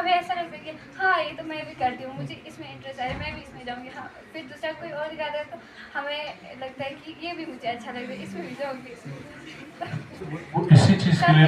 हमें ऐसा लगता है कि हाँ ये तो मैं भी करती हूँ, मुझे इसमें इंटरेस्ट है, मैं भी इसमें जाऊँगी। हाँ, फिर दूसरा कोई और दिखाता है तो हमें लगता है कि ये भी मुझे अच्छा लग रहा है, इसमें भी जाऊँगी। वो इसी चीज़ के लिए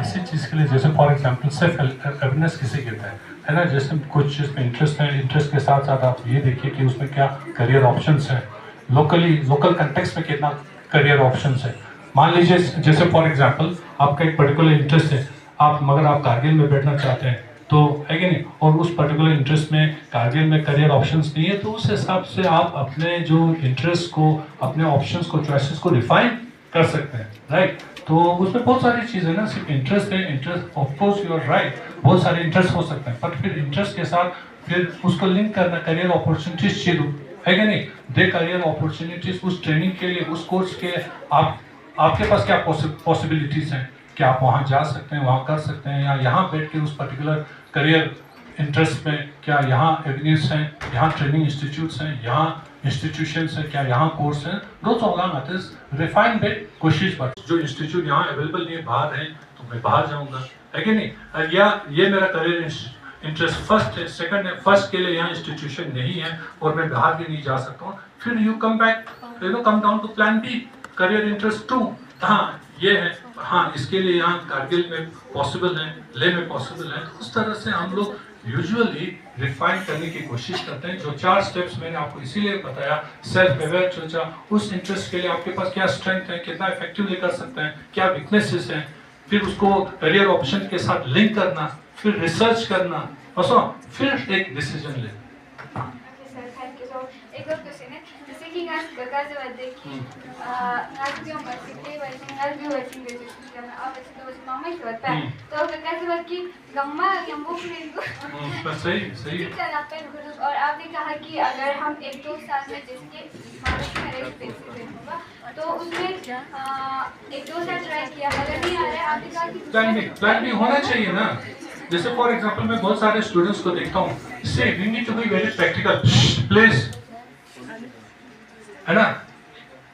इसी चीज़ के लिए जैसे फॉर एग्जांपल सेल्फ अवेयरनेस किसे कहते हैं, है ना। जैसे कुछ चीज़ में इंटरेस्ट है, इंटरेस्ट के साथ साथ आप ये देखिए कि उसमें क्या करियर ऑप्शंस हैं, लोकल कंटेक्स्ट में कितना करियर ऑप्शंस है। मान लीजिए जैसे फॉर एग्जांपल आपका एक पर्टिकुलर इंटरेस्ट है, मगर आप कारगिल में बैठना चाहते हैं, तो है कि नहीं, और उस पर्टिकुलर इंटरेस्ट में कारगिल में करियर ऑप्शंस नहीं है, तो उस हिसाब से आप अपने जो इंटरेस्ट को, अपने ऑप्शंस को, चॉइसेस को रिफाइन कर सकते हैं, राइट। तो उसमें बहुत सारी चीज़ें ना, सिर्फ इंटरेस्ट है, interest of course you are right, बहुत सारे इंटरेस्ट हो सकते हैं, बट फिर इंटरेस्ट के साथ फिर उसको लिंक करना करियर अपॉर्चुनिटीज चाहिए, है कि नहीं। दे करियर अपॉर्चुनिटीज उस ट्रेनिंग के लिए, उस कोर्स के आपके पास क्या पॉसिबिलिटीज हैं कि आप वहाँ जा सकते हैं, वहाँ कर सकते हैं, या यहाँ बैठ के उस पर्टिकुलर करियर इंटरेस्ट में क्या यहाँ एवेन्यूज हैं, यहाँ ट्रेनिंग इंस्टीट्यूट्स हैं, यहाँ इंस्टीट्यूशंस हैं, क्या यहाँ कोर्स हैं। दोस्त होगा रिफाइन पे कोशिश पर, जो इंस्टीट्यूट यहाँ अवेलेबल नहीं है, बाहर है, तो मैं बाहर जाऊँगा, है कि नहीं। या ये मेरा करियर इंटरेस्ट फर्स्ट है, सेकंड है, फर्स्ट के लिए यहाँ इंस्टीट्यूशन नहीं है और मैं बाहर भी नहीं जा सकता हूँ, फिर you come back, come down to plan B, career interest 2। हाँ ये है, हाँ इसके लिए यहाँ कारगिल में पॉसिबल है, लेह में पॉसिबल है। तो उस तरह से हम लोग यूजुअली रिफाइन करने की कोशिश करते हैं। जो 4 स्टेप्स मैंने आपको इसीलिए बताया, सेल्फ अवेयर सोचा, उस इंटरेस्ट के लिए आपके पास क्या स्ट्रेंथ है, कितना इफेक्टिवली कर सकते हैं, क्या वीकनेसेस हैं, फिर उसको करियर ऑप्शन के साथ लिंक करना, फिर रिसर्च करना, फिर एक डिसीजन लेना। एक और क्वेश्चन है, जैसे कि सही और आपने कहा कि अगर हम 1-2 साल में जैसे तो उसमें 1-2 साल ट्राई किया, अगर नहीं आ रहा है, आपने कहा कि प्लान भी होना चाहिए ना। जैसे फॉर एग्जांपल मैं बहुत सारे स्टूडेंट्स को देखता हूँ, so we need to be very practical, please, है ना।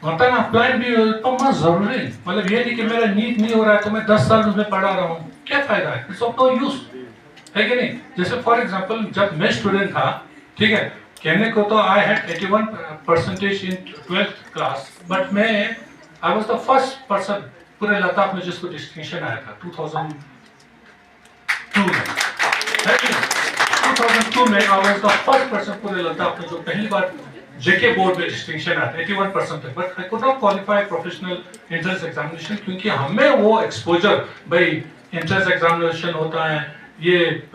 होता है ना, प्लान भी तो मत जरूरी, मतलब ये नहीं कि मेरा नीट नहीं हो रहा है तो मैं 10 साल उसमें पढ़ा रहा हूँ, क्या फायदा है, इट्स ऑफ नो यूज, है कि नहीं। जैसे फॉर एग्जांपल जब मैं स्टूडेंट था, ठीक है, कहने को तो I had 81% in 12th class, but मैं I was the first person पूरे लद्दाख में जिसको डिस्टिंक्शन आया था 2002 में, 2002 में आई वाज द फर्स्ट पर्सन पूरे लद्दाख में जो पहली बार जेके बोर्ड में डिस्टिंक्शन आया था 81% तक, but I could not qualify professional entrance examination, क्योंकि हमें वो एक्सपोजर, भाई एंट्रेंस एग्जामिनेशन होता है, ये